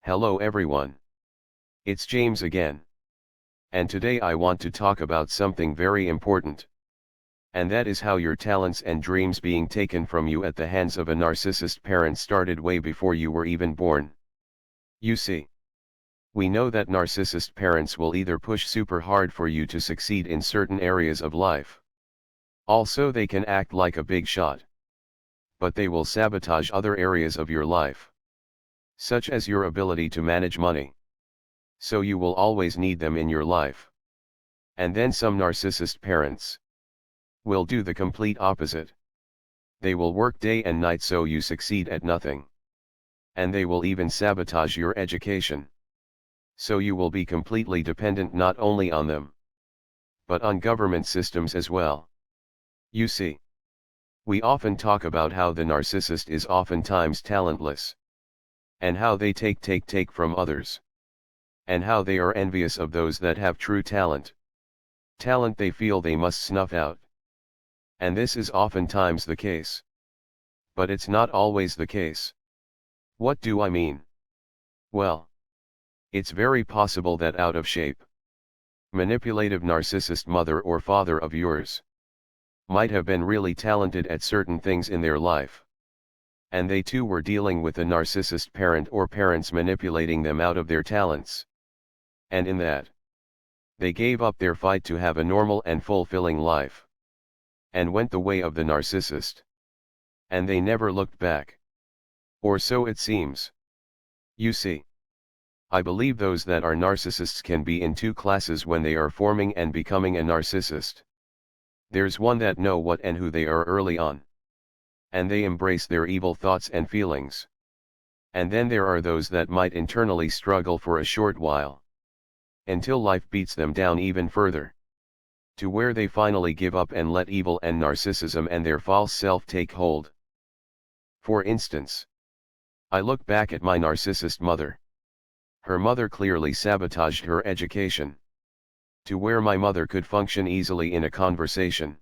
Hello everyone. It's James again. And today I want to talk about something very important. And that is how your talents and dreams being taken from you at the hands of a narcissist parent started way before you were even born. You see, we know that narcissist parents will either push super hard for you to succeed in certain areas of life. Also, they can act like a big shot. But they will sabotage other areas of your life, such as your ability to manage money. So you will always need them in your life. And then some narcissist parents will do the complete opposite. They will work day and night so you succeed at nothing. And they will even sabotage your education. So you will be completely dependent not only on them, but on government systems as well. You see, we often talk about how the narcissist is oftentimes talentless, and how they take from others, and how they are envious of those that have true talent. Talent they feel they must snuff out. And this is oftentimes the case. But it's not always the case. What do I mean? Well, it's very possible that out of shape, manipulative narcissist mother or father of yours might have been really talented at certain things in their life. And they too were dealing with a narcissist parent or parents manipulating them out of their talents. And in that, they gave up their fight to have a normal and fulfilling life, and went the way of the narcissist. And they never looked back. Or so it seems. You see, I believe those that are narcissists can be in two classes when they are forming and becoming a narcissist. There's one that know what and who they are early on, and they embrace their evil thoughts and feelings. And then there are those that might internally struggle for a short while, until life beats them down even further, to where they finally give up and let evil and narcissism and their false self take hold. For instance, I look back at my narcissist mother. Her mother clearly sabotaged her education, to where my mother could function easily in a conversation.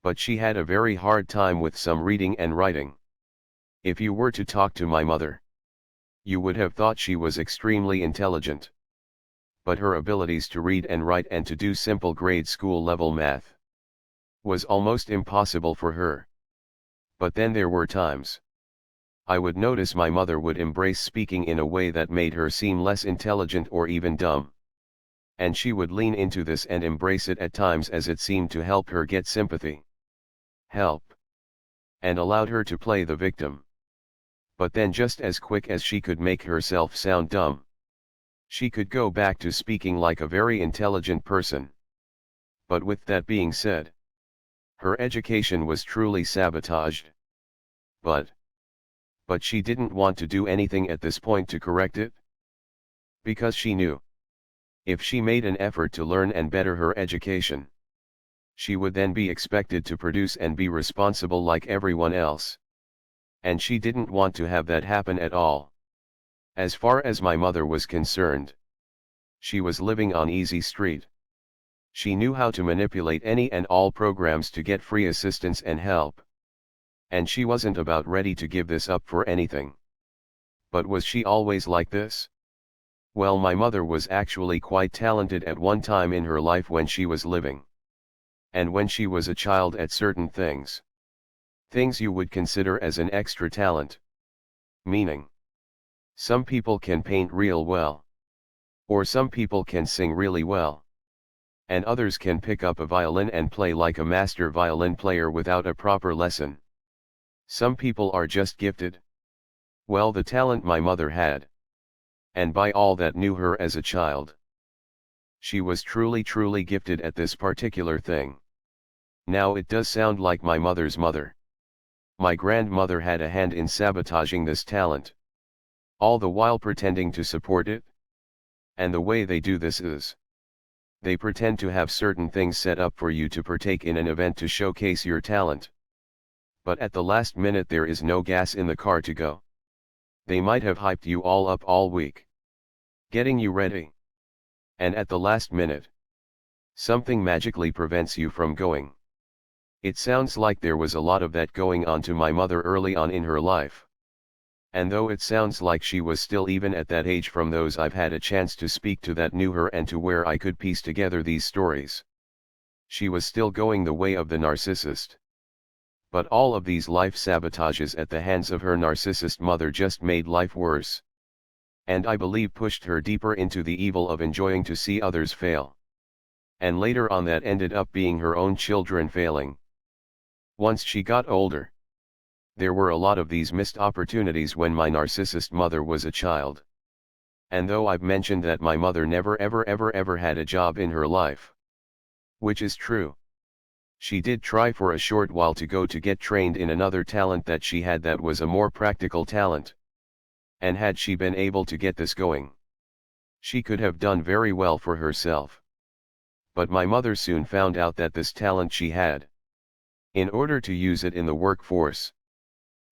But she had a very hard time with some reading and writing. If you were to talk to my mother, you would have thought she was extremely intelligent. But her abilities to read and write and to do simple grade school level math was almost impossible for her. But then there were times I would notice my mother would embrace speaking in a way that made her seem less intelligent or even dumb. And she would lean into this and embrace it at times as it seemed to help her get sympathy, help, and allowed her to play the victim. But then just as quick as she could make herself sound dumb, she could go back to speaking like a very intelligent person. But with that being said, her education was truly sabotaged. But she didn't want to do anything at this point to correct it, because she knew, if she made an effort to learn and better her education, she would then be expected to produce and be responsible like everyone else. And she didn't want to have that happen at all. As far as my mother was concerned, she was living on easy street. She knew how to manipulate any and all programs to get free assistance and help. And she wasn't about ready to give this up for anything. But was she always like this? Well, my mother was actually quite talented at one time in her life when she was living. And when she was a child at certain things. Things you would consider as an extra talent. Meaning, some people can paint real well. Or some people can sing really well. And others can pick up a violin and play like a master violin player without a proper lesson. Some people are just gifted. Well, the talent my mother had, and by all that knew her as a child, she was truly gifted at this particular thing. Now it does sound like my mother's mother, my grandmother, had a hand in sabotaging this talent, all the while pretending to support it. And the way they do this is, they pretend to have certain things set up for you to partake in an event to showcase your talent. But at the last minute there is no gas in the car to go. They might have hyped you all up all week, getting you ready. And at the last minute, something magically prevents you from going. It sounds like there was a lot of that going on to my mother early on in her life. And though it sounds like she was still even at that age from those I've had a chance to speak to that knew her and to where I could piece together these stories, she was still going the way of the narcissist. But all of these life sabotages at the hands of her narcissist mother just made life worse. And I believe pushed her deeper into the evil of enjoying to see others fail. And later on that ended up being her own children failing. Once she got older, there were a lot of these missed opportunities when my narcissist mother was a child. And though I've mentioned that my mother never ever had a job in her life, which is true, she did try for a short while to go to get trained in another talent that she had that was a more practical talent. And had she been able to get this going, she could have done very well for herself. But my mother soon found out that this talent she had, in order to use it in the workforce,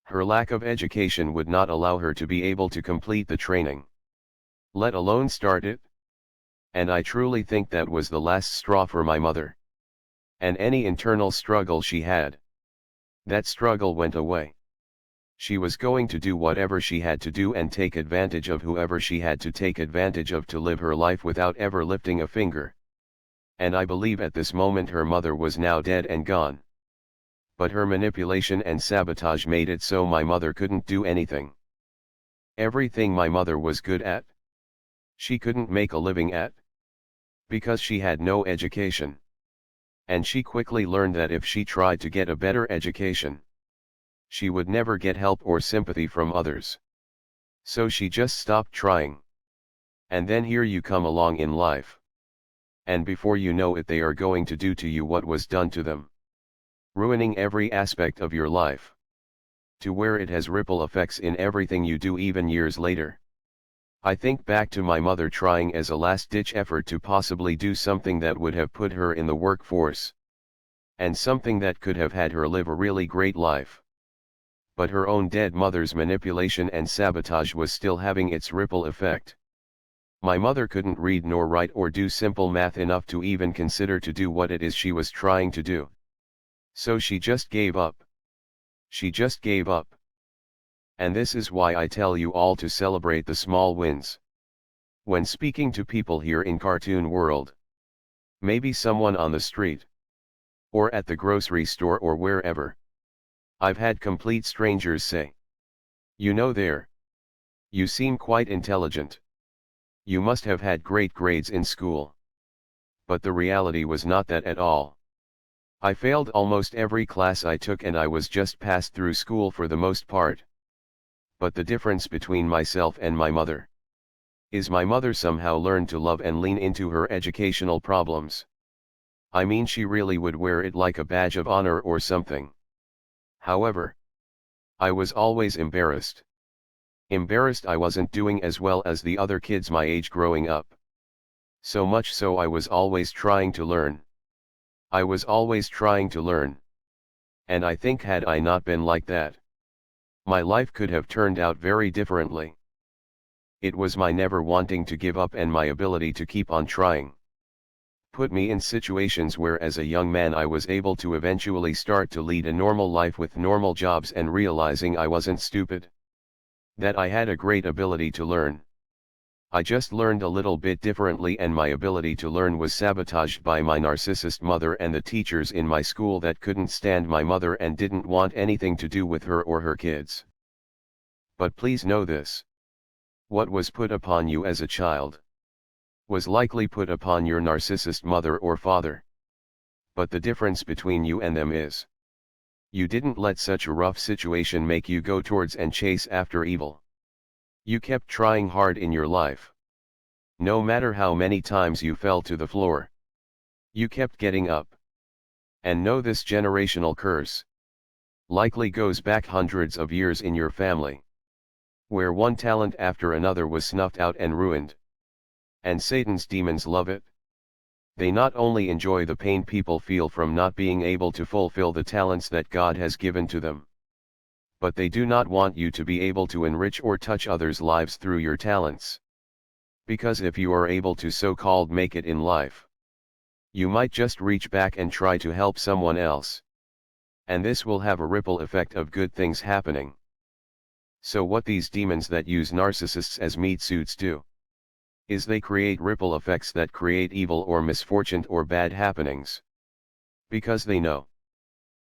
her lack of education would not allow her to be able to complete the training, let alone start it. And I truly think that was the last straw for my mother. And any internal struggle she had, that struggle went away. She was going to do whatever she had to do and take advantage of whoever she had to take advantage of to live her life without ever lifting a finger. And I believe at this moment her mother was now dead and gone. But her manipulation and sabotage made it so my mother couldn't do anything. Everything my mother was good at, she couldn't make a living at, because she had no education. And she quickly learned that if she tried to get a better education, she would never get help or sympathy from others. So she just stopped trying. And then here you come along in life. And before you know it, they are going to do to you what was done to them, ruining every aspect of your life, to where it has ripple effects in everything you do even years later. I think back to my mother trying as a last-ditch effort to possibly do something that would have put her in the workforce, and something that could have had her live a really great life. But her own dead mother's manipulation and sabotage was still having its ripple effect. My mother couldn't read nor write or do simple math enough to even consider to do what it is she was trying to do. So she just gave up. She just gave up. And this is why I tell you all to celebrate the small wins. When speaking to people here in cartoon world, maybe someone on the street, or at the grocery store or wherever, I've had complete strangers say, "You know there, you seem quite intelligent. You must have had great grades in school." But the reality was not that at all. I failed almost every class I took and I was just passed through school for the most part. But the difference between myself and my mother is my mother somehow learned to love and lean into her educational problems. I mean, she really would wear it like a badge of honor or something. However, I was always embarrassed. Embarrassed I wasn't doing as well as the other kids my age growing up. So much so I was always trying to learn. I was always trying to learn. And I think had I not been like that, my life could have turned out very differently. It was my never wanting to give up and my ability to keep on trying put me in situations where as a young man I was able to eventually start to lead a normal life with normal jobs and realizing I wasn't stupid. That I had a great ability to learn. I just learned a little bit differently and my ability to learn was sabotaged by my narcissist mother and the teachers in my school that couldn't stand my mother and didn't want anything to do with her or her kids. But please know this. What was put upon you as a child was likely put upon your narcissist mother or father. But the difference between you and them is, you didn't let such a rough situation make you go towards and chase after evil. You kept trying hard in your life. No matter how many times you fell to the floor, you kept getting up. And know this generational curse likely goes back hundreds of years in your family, where one talent after another was snuffed out and ruined. And Satan's demons love it. They not only enjoy the pain people feel from not being able to fulfill the talents that God has given to them, but they do not want you to be able to enrich or touch others' lives through your talents. Because if you are able to so-called make it in life, you might just reach back and try to help someone else. And this will have a ripple effect of good things happening. So what these demons that use narcissists as meat suits do, is they create ripple effects that create evil or misfortune or bad happenings. Because they know,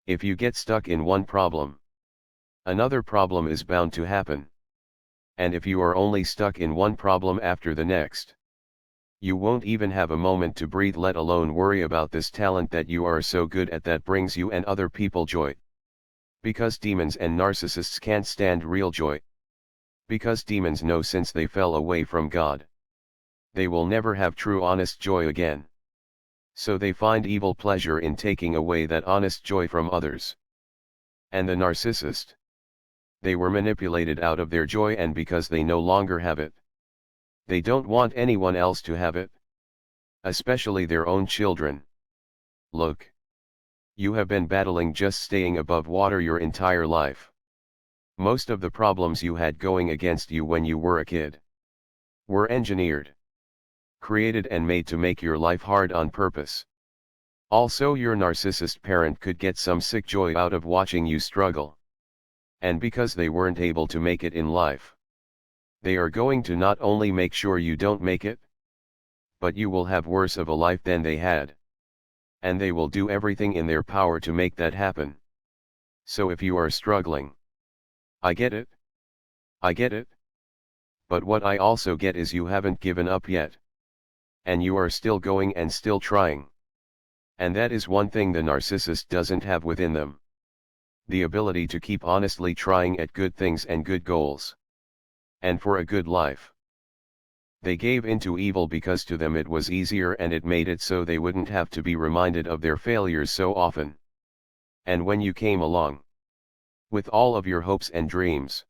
if you get stuck in one problem, another problem is bound to happen. And if you are only stuck in one problem after the next, you won't even have a moment to breathe, let alone worry about this talent that you are so good at that brings you and other people joy. Because demons and narcissists can't stand real joy. Because demons know since they fell away from God, they will never have true honest joy again. So they find evil pleasure in taking away that honest joy from others. And the narcissist, they were manipulated out of their joy, and because they no longer have it, they don't want anyone else to have it. Especially their own children. Look. You have been battling just staying above water your entire life. Most of the problems you had going against you when you were a kid were engineered, created and made to make your life hard on purpose. Also, your narcissist parent could get some sick joy out of watching you struggle. And because they weren't able to make it in life, they are going to not only make sure you don't make it, but you will have worse of a life than they had. And they will do everything in their power to make that happen. So if you are struggling, I get it. I get it. But what I also get is you haven't given up yet. And you are still going and still trying. And that is one thing the narcissist doesn't have within them. The ability to keep honestly trying at good things and good goals. And for a good life. They gave into evil because to them it was easier, and it made it so they wouldn't have to be reminded of their failures so often. And when you came along, with all of your hopes and dreams,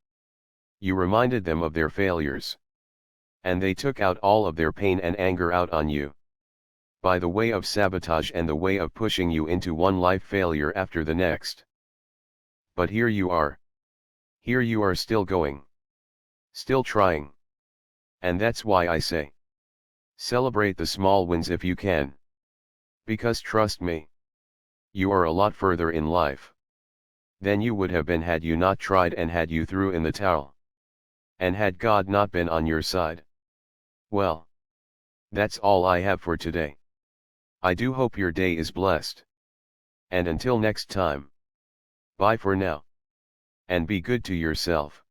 you reminded them of their failures. And they took out all of their pain and anger out on you, by the way of sabotage and the way of pushing you into one life failure after the next. But here you are. Here you are still going. Still trying. And that's why I say, celebrate the small wins if you can. Because trust me, you are a lot further in life than you would have been had you not tried and had you threw in the towel. And had God not been on your side. Well, that's all I have for today. I do hope your day is blessed. And until next time, bye for now. And be good to yourself.